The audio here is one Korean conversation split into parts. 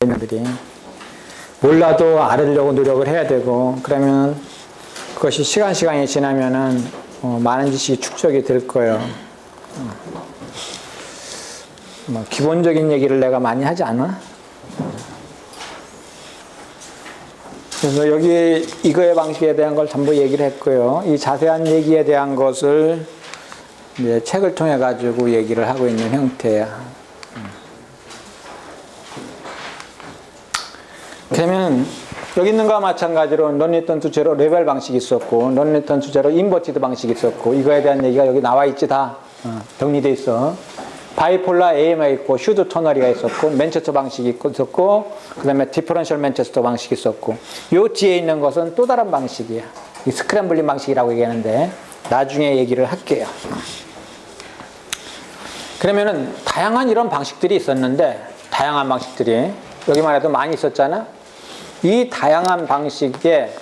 들이 몰라도 알으려고 노력을 해야 되고, 그러면 그것이 시간이 지나면은 많은 지식이 축적이 될 거예요. 뭐 기본적인 얘기를 내가 많이 하지 않아? 그래서 여기 이거의 방식에 대한 걸 전부 얘기를 했고요. 이 자세한 얘기에 대한 것을 이제 책을 통해 가지고 얘기를 하고 있는 형태야. 그러면 여기 있는 거와 마찬가지로 넌리턴 주제로 레벨 방식이 있었고, 넌리턴 주제로 인버티드 방식이 있었고, 이거에 대한 얘기가 여기 나와 있지. 다 정리돼 있어. 바이폴라 AMI 있고, 슈드 터널이가 있었고, 맨체스터 방식이 있었고, 그 다음에 디퍼런셜 맨체스터 방식이 있었고, 요 뒤에 있는 것은 또 다른 방식이야. 이 스크램블링 방식이라고 얘기하는데 나중에 얘기를 할게요. 그러면은 다양한 이런 방식들이 있었는데, 다양한 방식들이 여기만 해도 많이 있었잖아. 이 다양한 방식에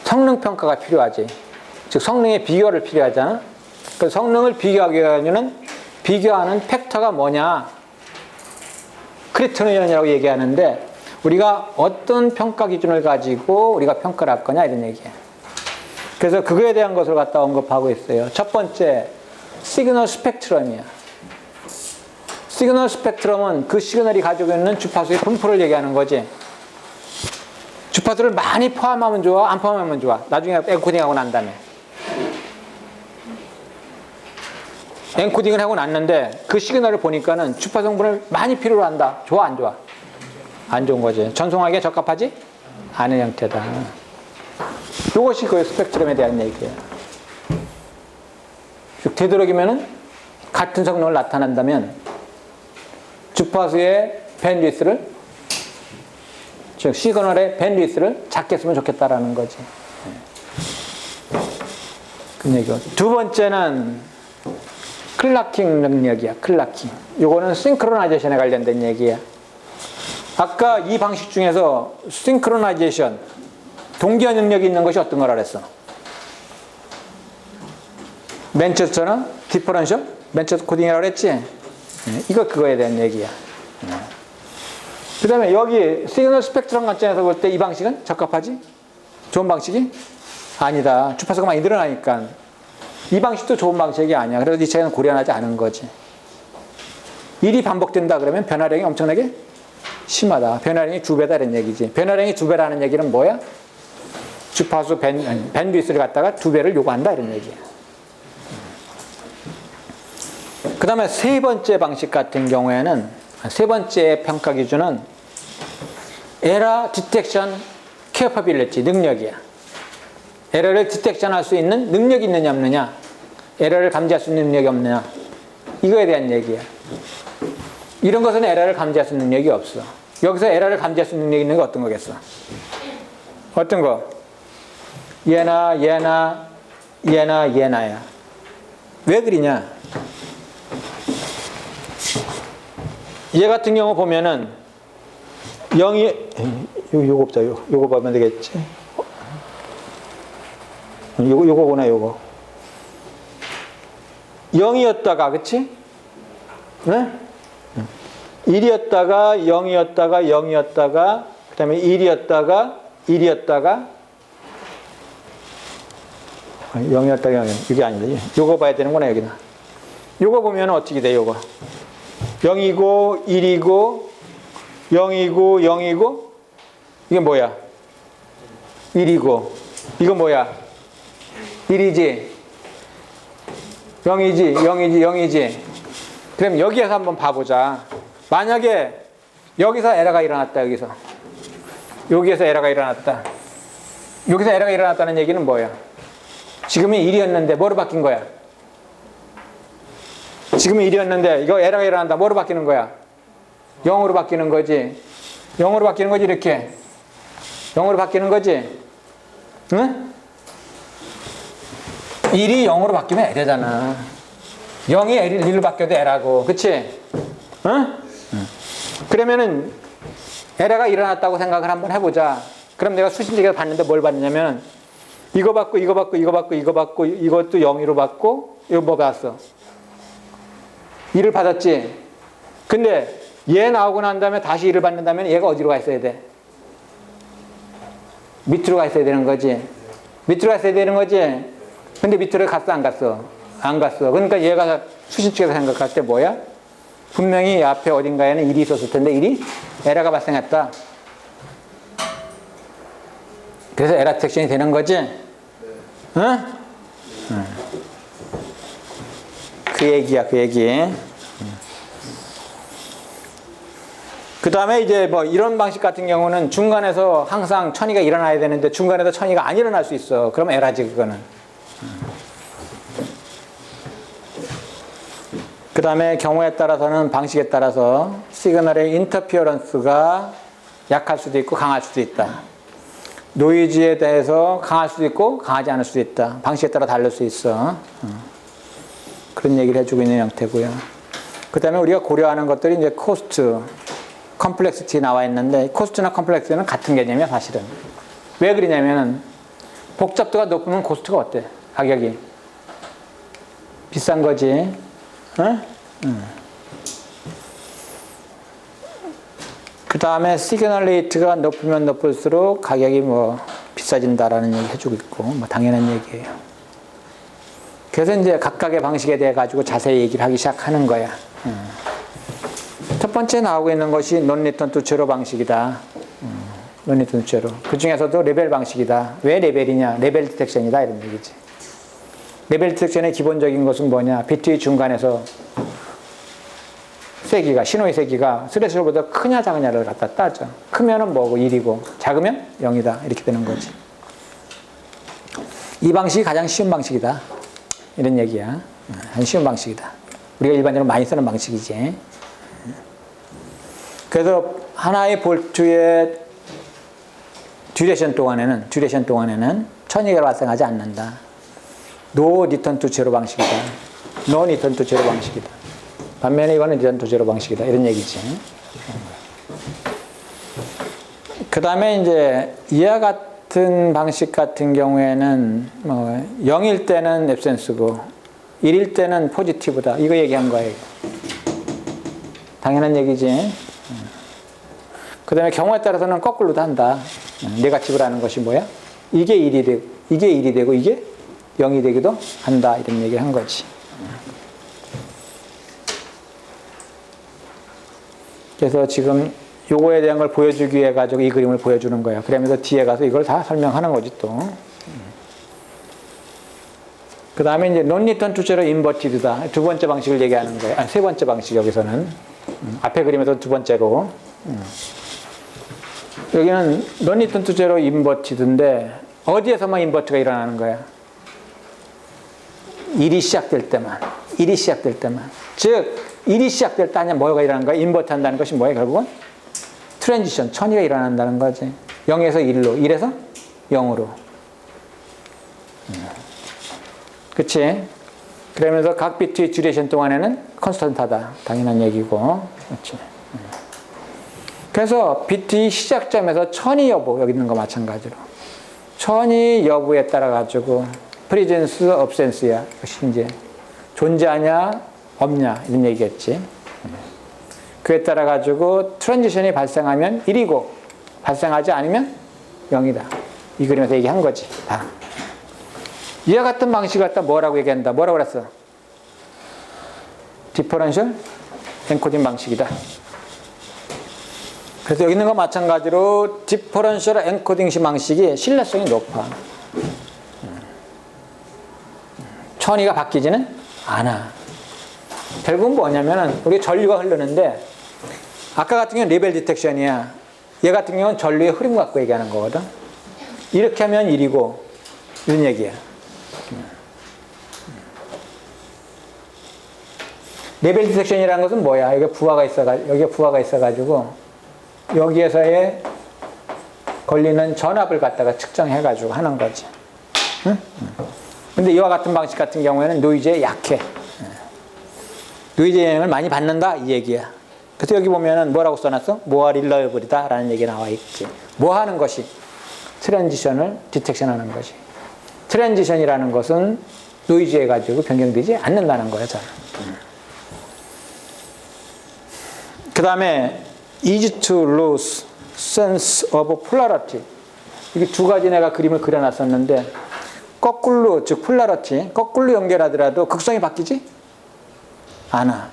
성능 평가가 필요하지. 즉 성능의 비교를 필요하잖아. 그 성능을 비교하기 위해서는 비교하는 팩터가 뭐냐, 크리테리언이라고 얘기하는데, 우리가 어떤 평가 기준을 가지고 우리가 평가를 할 거냐, 이런 얘기야. 그래서 그거에 대한 것을 갖다 언급하고 있어요. 첫 번째, 시그널 스펙트럼이야. 시그널 스펙트럼은 그 시그널이 가지고 있는 주파수의 분포를 얘기하는 거지. 주파수를 많이 포함하면 좋아, 안 포함하면 좋아? 나중에 엔코딩하고 난 다음에. 엔코딩을 하고 났는데 그 시그널을 보니까는 주파 성분을 많이 필요로 한다. 좋아, 안 좋아? 안 좋은 거지. 전송하기에 적합하지 않은 형태다. 이것이 그 스펙트럼에 대한 얘기예요. 즉 되도록이면은 같은 성능을 나타낸다면 주파수의 밴드위스를, 즉 시그널의 밴드위스를 작게 쓰면 좋겠다라는 거지. 그 얘기고. 두 번째는 클락킹 능력이야. 클락킹. 요거는 싱크로나이제이션에 관련된 얘기야. 아까 이 방식 중에서 싱크로나이제이션, 동기화 능력이 있는 것이 어떤 거라 그랬어? 맨체스터나 디퍼런셜 맨체스터 코딩이라고 그랬지? 이거 그거에 대한 얘기야. 그 다음에 여기 시그널 스펙트럼 관점에서 볼 때 이 방식은 적합하지? 좋은 방식이? 아니다. 주파수가 많이 늘어나니까 이 방식도 좋은 방식이 아니야. 그래서 이 책은 고려하지 않은 거지. 일이 반복된다 그러면 변화량이 엄청나게 심하다. 변화량이 2배다 이런 얘기지. 변화량이 2배라는 얘기는 뭐야? 주파수 밴드위스를 갖다가 2배를 요구한다 이런 얘기야. 그 다음에 세 번째 방식 같은 경우에는, 세 번째 평가 기준은 에러 디텍션 캐퍼빌리티, 능력이야. 에러를 디텍션 할 수 있는 능력이 있느냐 없느냐, 에러를 감지할 수 있는 능력이 없느냐, 이거에 대한 얘기야. 이런 것은 에러를 감지할 수 있는 능력이 없어. 여기서 에러를 감지할 수 있는 능력이 있는 게 어떤 거겠어? 어떤 거? 얘나 얘나 얘나 얘나야. 왜 그러냐? 얘 같은 경우 보면은 0이 요거 없자. 요거 보면 되겠지. 요거구나, 요거. 0이었다가, 그치? 네? 1이었다가 0이었다가 0이었다가 그 다음에 1이었다가 1이었다가 0이었다가 0이었다가 이게 아닌데, 요거 봐야 되는구나. 여기는 요거 보면 어떻게 돼? 요거 0이고 1이고 0이고 0이고 이게 뭐야? 1이고 이거 뭐야? 1이지 0이지 0이지 0이지. 그럼 여기에서 한번 봐보자. 만약에 여기서 에러가 일어났다. 여기에서 에러가 일어났다. 여기서 에러가 일어났다는 얘기는 뭐야? 지금이 1이었는데 뭐로 바뀐 거야? 지금이 1이었는데 이거 에러가 일어난다. 뭐로 바뀌는 거야? 0으로 바뀌는 거지. 0으로 바뀌는 거지. 이렇게 0으로 바뀌는 거지. 응? 1이 0으로 바뀌면 에러잖아. 0이 1로 바뀌어도 에러고, 그치? 응? 그러면은 에러가 일어났다고 생각을 한번 해보자. 그럼 내가 수신제기를 봤는데 뭘 봤냐면 이거 받고 이거 받고 이거 받고 이거 받고 이것도 0으로 받고 이거 뭐 받았어? 1을 받았지. 근데 얘 나오고 난 다음에 다시 1을 받는다면 얘가 어디로 가 있어야 돼? 밑으로 가 있어야 되는 거지. 밑으로 가 있어야 되는 거지. 근데 밑으로 갔어, 안 갔어? 안 갔어. 그러니까 얘가 수식축에서 생각할 때 뭐야? 분명히 앞에 어딘가에는 1이 있었을 텐데 1이 에러가 발생했다. 그래서 에러 디텍션이 되는 거지? 응? 그 얘기야, 그 얘기. 그 다음에 이제 뭐 이런 방식 같은 경우는 중간에서 항상 천이가 일어나야 되는데 중간에서 천이가 안 일어날 수 있어. 그럼 에러지, 그거는. 그 다음에 경우에 따라서는 방식에 따라서 시그널의 인터피어런스가 약할 수도 있고 강할 수도 있다. 노이즈에 대해서 강할 수도 있고 강하지 않을 수도 있다. 방식에 따라 다를 수 있어. 그런 얘기를 해주고 있는 형태고요. 그 다음에 우리가 고려하는 것들이 이제 코스트, 컴플렉시티 나와 있는데 코스트나 컴플렉시티는 같은 개념이야, 사실은. 왜 그러냐면은 복잡도가 높으면 코스트가 어때? 가격이 비싼 거지. 응? 그 다음에 시그널 레이트가 높으면 높을수록 가격이 뭐 비싸진다라는 얘기 해주고 있고, 뭐 당연한 얘기예요. 그래서 이제 각각의 방식에 대해 가지고 자세히 얘기를 하기 시작하는 거야. 첫 번째 나오고 있는 것이 논리턴 투 제로 방식이다. 논리턴 투 제로. 그 중에서도 레벨 방식이다. 왜 레벨이냐? 레벨 디텍션이다, 이런 얘기지. 레벨 디텍션의 기본적인 것은 뭐냐? 비트의 중간에서 세기가, 신호의 세기가 스레시홀보다 크냐 작으냐를 갖다 따져. 크면은 뭐고 1이고 작으면 0이다. 이렇게 되는 거지. 이 방식이 가장 쉬운 방식이다. 이런 얘기야. 한 쉬운 방식이다. 우리가 일반적으로 많이 쓰는 방식이지. 그래서 하나의 볼트의 듀레이션 동안에는 천이가 발생하지 않는다. 노 리턴 투 제로 방식이다. 노 리턴 투 제로 방식이다. 반면에 이거는 리턴 투 제로 방식이다. 이런 얘기지. 그 다음에 이제 이와 같은 방식 같은 경우에는 뭐 0일 때는 앱센스고 1일 때는 포지티브다. 이거 얘기한 거예요. 당연한 얘기지. 그 다음에 경우에 따라서는 거꾸로도 한다. 네거티브라는 것이 뭐야? 이게 1이 되고 이게 0이 되기도 한다. 이런 얘기를 한 거지. 그래서 지금 요거에 대한 걸 보여주기 위해 가지고 이 그림을 보여주는 거야. 그러면서 뒤에 가서 이걸 다 설명하는 거지 또. 그 다음에 이제 논리턴 투 제로 인버티드다. 두 번째 방식을 얘기하는 거야. 아니, 세 번째 방식 여기서는. 앞에 그림에서 두 번째로. 여기는 논리턴 투 제로 인버티드인데 어디에서만 인버트가 일어나는 거야? 일이 시작될 때만. 즉 일이 시작될 때 뭐가 일어나는 거야? 인버트 한다는 것이 뭐야? 결국은 트랜지션, 천이가 일어난다는 거지. 0에서 1로, 1에서 0으로. 그치? 그러면서 각 비트의 듀레이션 동안에는 컨스턴트하다. 당연한 얘기고. 그치? 그래서 비트의 시작점에서 천이 여부, 여기 있는 거 마찬가지로. 천이 여부에 따라 가지고 프리젠스, 업센스야. 그것이 이제 존재하냐, 없냐, 이런 얘기겠지. 그에 따라 가지고 트랜지션이 발생하면 1이고 발생하지 않으면 0이다. 이 그림에서 얘기한 거지. 다. 이와 같은 방식 갖다 뭐라고 얘기한다? 뭐라고 그랬어? 디퍼런셜 엔코딩 방식이다. 그래서 여기 있는 거 마찬가지로 디퍼런셜 엔코딩 방식이 신뢰성이 높아. 천이가 바뀌지는 않아. 결국은 뭐냐면은 우리 전류가 흐르는데 아까 같은 경우는 레벨 디텍션이야. 얘 같은 경우는 전류의 흐름 갖고 얘기하는 거거든. 이렇게 하면 1이고 이런 얘기야. 레벨 디텍션이라는 것은 뭐야? 여기가 부하가 있어가지고 여기에서의 걸리는 전압을 갖다가 측정해가지고 하는 거지. 응? 근데 이와 같은 방식 같은 경우에는 노이즈에 약해. 노이즈 영향을 많이 받는다 이 얘기야. 그래서 여기 보면은 뭐라고 써놨어? more reliable이다 라는 얘기 나와 있지. 뭐 하는 것이? 트랜지션을 디텍션하는 것이. 트랜지션이라는 것은 노이즈에 가지고 변경되지 않는다는 거야. 잘. 그 다음에 easy to lose sense of polarity. 이게 두 가지 내가 그림을 그려놨었는데, 거꾸로, 즉 폴라리티, 거꾸로 연결하더라도 극성이 바뀌지 않아.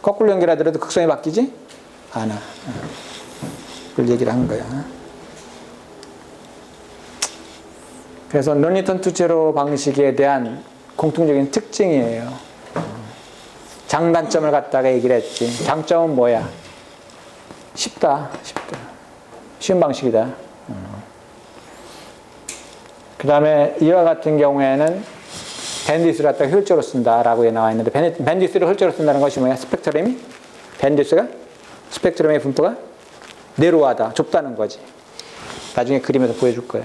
거꾸로 연결하더라도 극성이 바뀌지 않아. 그걸 얘기를 한 거야. 그래서 논리턴 투 제로 방식에 대한 공통적인 특징이에요. 장단점을 갖다가 얘기를 했지. 장점은 뭐야? 쉽다. 쉬운 방식이다. 그 다음에 이와 같은 경우에는 밴디스를 갖다가 효율적으로 쓴다라고 나와 있는데, 밴디스를 효율적으로 쓴다는 것이 뭐야? 스펙트럼이? 밴디스가? 스펙트럼의 분포가 내로하다, 좁다는 거지. 나중에 그림에서 보여줄 거야.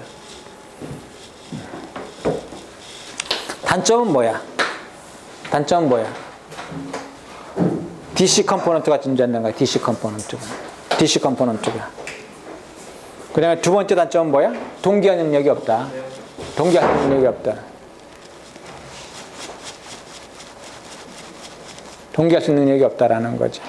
단점은 뭐야? DC 컴포넌트가 존재한다는 거야. DC 컴포넌트가. 그 다음에 두 번째 단점은 뭐야? 동기화 능력이 없다. 동기화 능력이 없다라는 거지.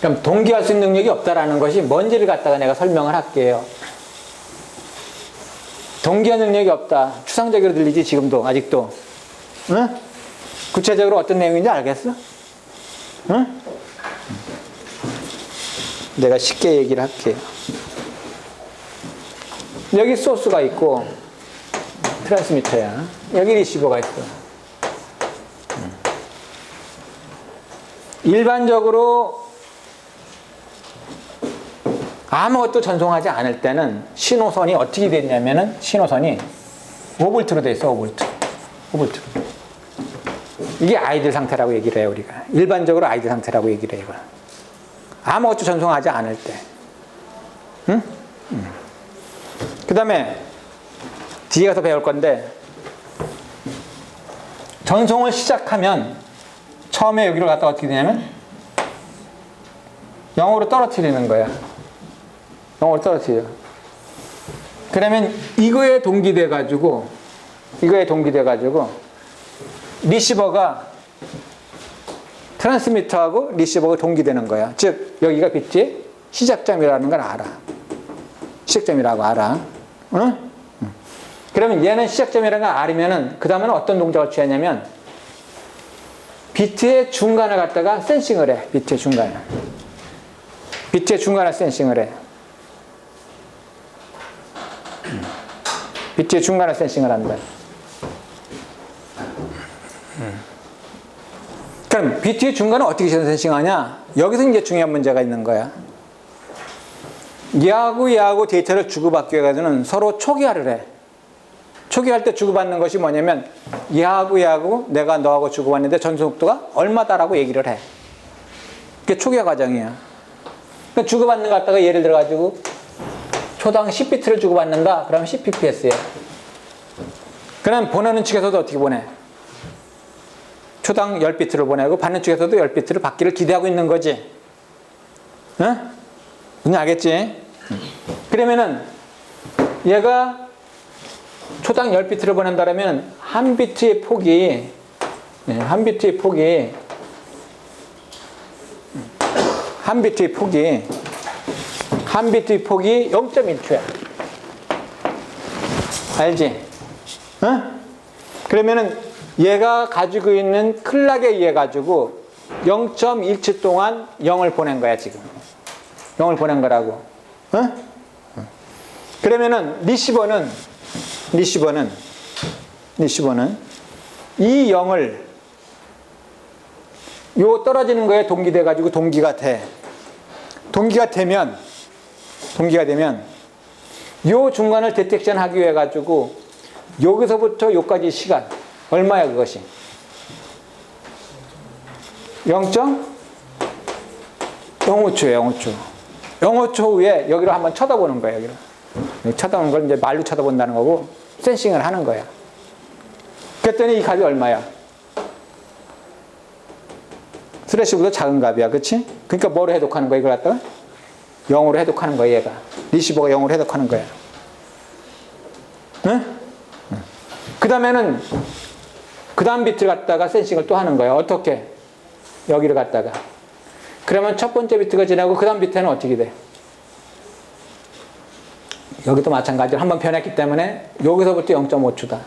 그럼 동기화 능력이 없다라는 것이 뭔지를 갖다가 내가 설명을 할게요. 동기화 능력이 없다. 추상적으로 들리지, 지금도, 아직도. 응? 구체적으로 어떤 내용인지 알겠어? 응? 내가 쉽게 얘기를 할게요. 여기 소스가 있고 트랜스미터야. 여기 리시버가 있어. 일반적으로 아무것도 전송하지 않을 때는 신호선이 어떻게 됐냐면은, 신호선이 5V로 돼 있어. 5V. 이게 아이들 상태라고 얘기를 해요, 우리가. 일반적으로 아이들 상태라고 얘기를 해요. 아무것도 전송하지 않을 때. 응? 그 다음에 뒤에 가서 배울 건데, 전송을 시작하면 처음에 여기로 갔다가 어떻게 되냐면 0으로 떨어뜨리는 거야. 0으로 떨어뜨려. 그러면 이거에 동기돼 가지고 리시버가, 트랜스미터하고 리시버가 동기되는 거야. 즉 여기가 빛의 시작점이라는 걸 알아. 시작점이라고 알아. 응? 그러면 얘는 시작점이라는 걸 알으면은 그 다음에는 어떤 동작을 취하냐면, 비트의 중간을 갖다가 센싱을 해. 비트의 중간을 센싱을 해. 비트의 중간을 센싱을 한다. 그럼 비트의 중간은 어떻게 센싱하냐? 여기서 이제 중요한 문제가 있는 거야. 얘하고 데이터를 주고받기 위해서는 서로 초기화를 해. 초기화할 때 주고받는 것이 뭐냐면, 얘하고 내가 너하고 주고받는데 전송 속도가 얼마다라고 얘기를 해. 그게 초기화 과정이야. 그러니까 주고받는 거 갖다가 예를 들어 가지고 초당 10비트를 주고받는다. 그러면 10pps야. 그럼 보내는 측에서도 어떻게 보내? 초당 10비트를 보내고 받는 쪽에서도 10비트를 받기를 기대하고 있는 거지. 응? 무슨 알겠지? 그러면은 얘가 초당 10비트를 보낸다면 한 비트의 폭이 0.1초야. 알지? 응? 그러면은 얘가 가지고 있는 클락에 의해 가지고 0.1초 동안 0을 보낸 거야, 지금. 0을 보낸 거라고. 응? 그러면은 리시버는 이 0을 요 떨어지는 거에 동기돼 가지고 동기가 되면 요 중간을 디텍션 하기 위해 가지고 여기서부터 요까지 시간 얼마야, 그것이? 0.05초예요. 0.05초 후에 여기로 한번 쳐다보는 거예요. 여기로. 쳐다보는 걸 이제 말로 쳐다본다는 거고, 센싱을 하는 거야. 그랬더니 이 값이 얼마야? 스레시보다 작은 값이야. 그치? 그러니까 뭐로 해독하는 거야, 이걸 갖다가? 0으로 해독하는 거야, 얘가. 리시버가 0으로 해독하는 거야. 응? 그 다음에는 그 다음 비트를 갖다가 센싱을 또 하는 거야. 어떻게? 여기를 갖다가. 그러면 첫 번째 비트가 지나고 그 다음 비트는 어떻게 돼? 여기도 마찬가지로 한번 변했기 때문에 여기서부터 0.5초다.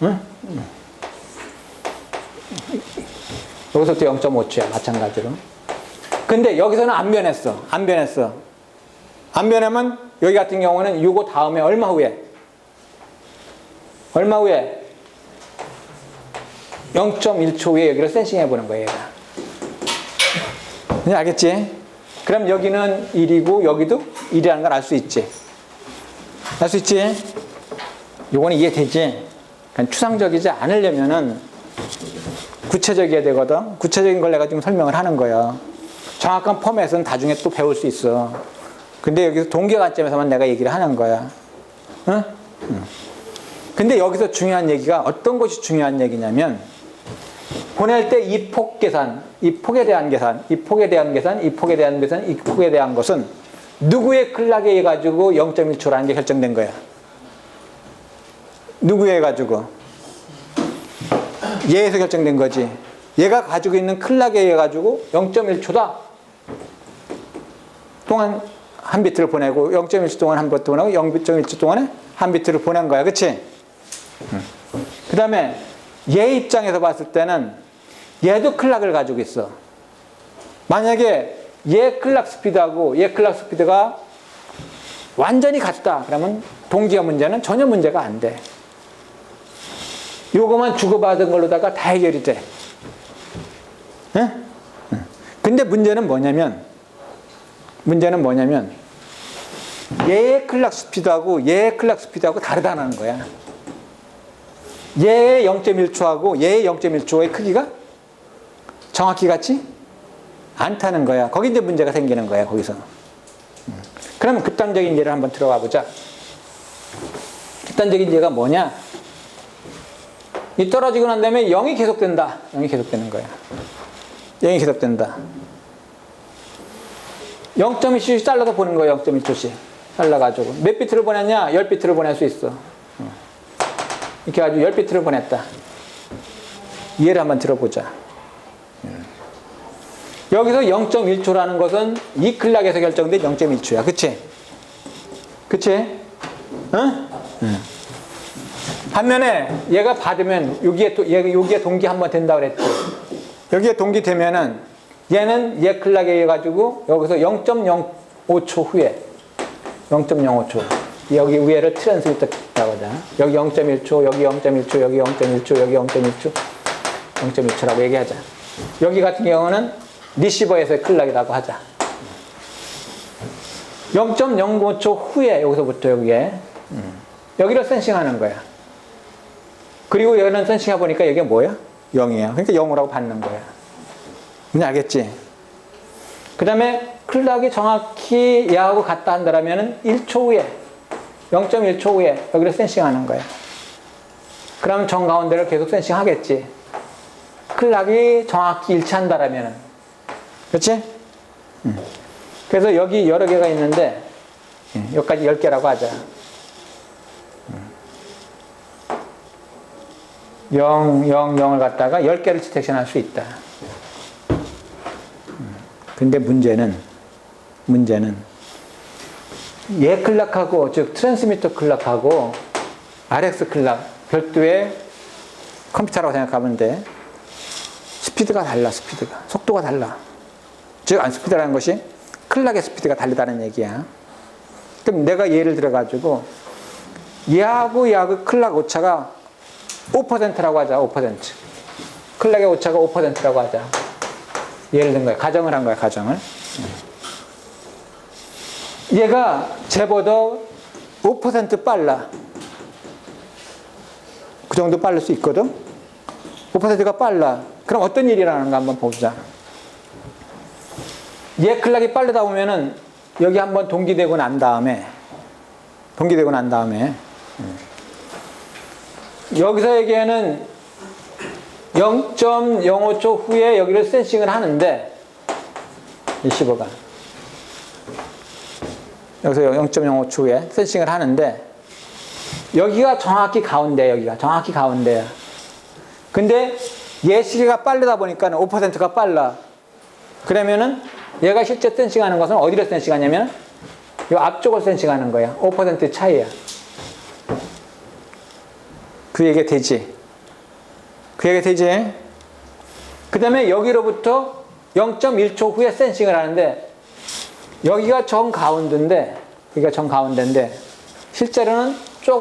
응? 여기서부터 0.5초야. 마찬가지로. 근데 여기서는 안 변했어. 안 변했어. 안 변하면 여기 같은 경우는 요거 다음에 얼마 후에? 얼마 후에? 0.1초 후에 여기를 센싱 해보는 거예요. 얘가. 알겠지? 그럼 여기는 1이고 여기도 1이라는 걸 알 수 있지? 알 수 있지? 요거는 이해되지? 그러니까 추상적이지 않으려면은 구체적이어야 되거든. 구체적인 걸 내가 지금 설명을 하는 거야. 정확한 포맷은 나중에 또 배울 수 있어. 근데 여기서 동기 관점에서만 내가 얘기를 하는 거야. 응? 근데 여기서 중요한 얘기가 어떤 것이 중요한 얘기냐면 보낼 때 이 폭 계산, 이 폭에 대한 계산, 이 폭에 대한 계산, 이 폭에 대한 계산, 이 폭에 대한 것은 누구의 클락에 의해 가지고 0.1초라는 게 결정된 거야. 누구에 의해 가지고? 얘에서 결정된 거지. 얘가 가지고 있는 클락에 의해 가지고 0.1초다. 동안 한 비트를 보내고 0.1초 동안 한 비트 보내고 0.1초 동안에 한 비트를 보낸 거야. 그치? 그 다음에 얘 입장에서 봤을 때는 얘도 클락을 가지고 있어. 만약에 얘 클락 스피드하고 얘 클락 스피드가 완전히 같다. 그러면 동기화 문제는 전혀 문제가 안 돼. 요거만 주고받은 걸로다가 다 해결이 돼. 응? 근데 문제는 뭐냐면 얘의 클락 스피드하고 얘의 클락 스피드하고 다르다는 거야. 얘의 0.1초하고 얘의 0.1초의 크기가 정확히 같지 않다는 거야. 거기 이제 문제가 생기는 거야. 거기서. 그러면 극단적인 예를 한번 들어가 보자. 극단적인 예가 뭐냐? 이 떨어지고 난 다음에 0이 계속된다. 0이 계속되는 거야. 0이 계속된다. 0.1초씩 잘라서 보는 거야. 0.1초씩. 잘라가지고. 몇 비트를 보냈냐? 10비트를 보낼 수 있어. 이렇게 해가지고 10비트를 보냈다. 이해를 한번 들어보자. 여기서 0.1초라는 것은 이 클락에서 결정된 0.1초야. 그치? 그치? 응? 반면에 얘가 받으면 여기에 동기 한번 된다 그랬지. 여기에 동기 되면은 얘는 얘 클락에 의해 가지고 여기서 0.05초 후에 0.05초 여기 위에를 트랜스미터라고 하자. 여기 0.1초, 여기 0.1초, 여기 0.1초, 여기 0.1초, 0.1초라고 얘기하자. 여기 같은 경우는 리시버에서의 클락이라고 하자. 0.05초 후에 여기서부터 여기에 여기를 센싱하는 거야. 그리고 여기는 센싱해 보니까 이게 뭐야? 0이야. 그러니까 0이라고 받는 거야. 뭔지 알겠지? 그 다음에 클락이 정확히 얘하고 같다 한다면 1초 후에 0.1초 후에 여기를 센싱하는 거야. 그러면 정가운데를 계속 센싱하겠지. 클락이 정확히 일치한다라면. 그렇지? 그래서 여기 여러 개가 있는데 여기까지 10개라고 하자. 0, 0, 0을 갖다가 10개를 디텍션 할 수 있다. 근데 문제는 얘 클락하고 즉 트랜스미터 클락하고 RX 클락 별도의 컴퓨터라고 생각하면 돼. 스피드가 달라. 스피드가 속도가 달라. 즉 스피드라는 것이 클락의 스피드가 다르다는 얘기야. 그럼 내가 예를 들어 가지고 얘하고 클락 오차가 5%라고 하자. 5%. 클락의 오차가 5%라고 하자. 예를 든 거야. 가정을 한 거야. 가정을. 얘가 쟤보다 5% 빨라. 그 정도 빠를 수 있거든. 5%가 빨라. 그럼 어떤 일이 일어나는가 한번 보자. 얘 클락이 빠르다 보면은 여기 한번 동기되고 난 다음에 여기서 얘기에는 0.05초 후에 여기를 센싱을 하는데 리시버가 여기서 0.05초 후에 센싱을 하는데 여기가 정확히 가운데, 여기가 정확히 가운데야. 근데 얘 시계가 빠르다 보니까 5%가 빨라. 그러면은 얘가 실제 센싱하는 것은 어디를 센싱하냐면 이 앞쪽을 센싱하는 거야. 5% 차이야. 그 얘기가 되지. 그 얘기가 되지. 그 다음에 여기로부터 0.1초 후에 센싱을 하는데 여기가 정가운데인데 여기가 정가운데인데 실제로는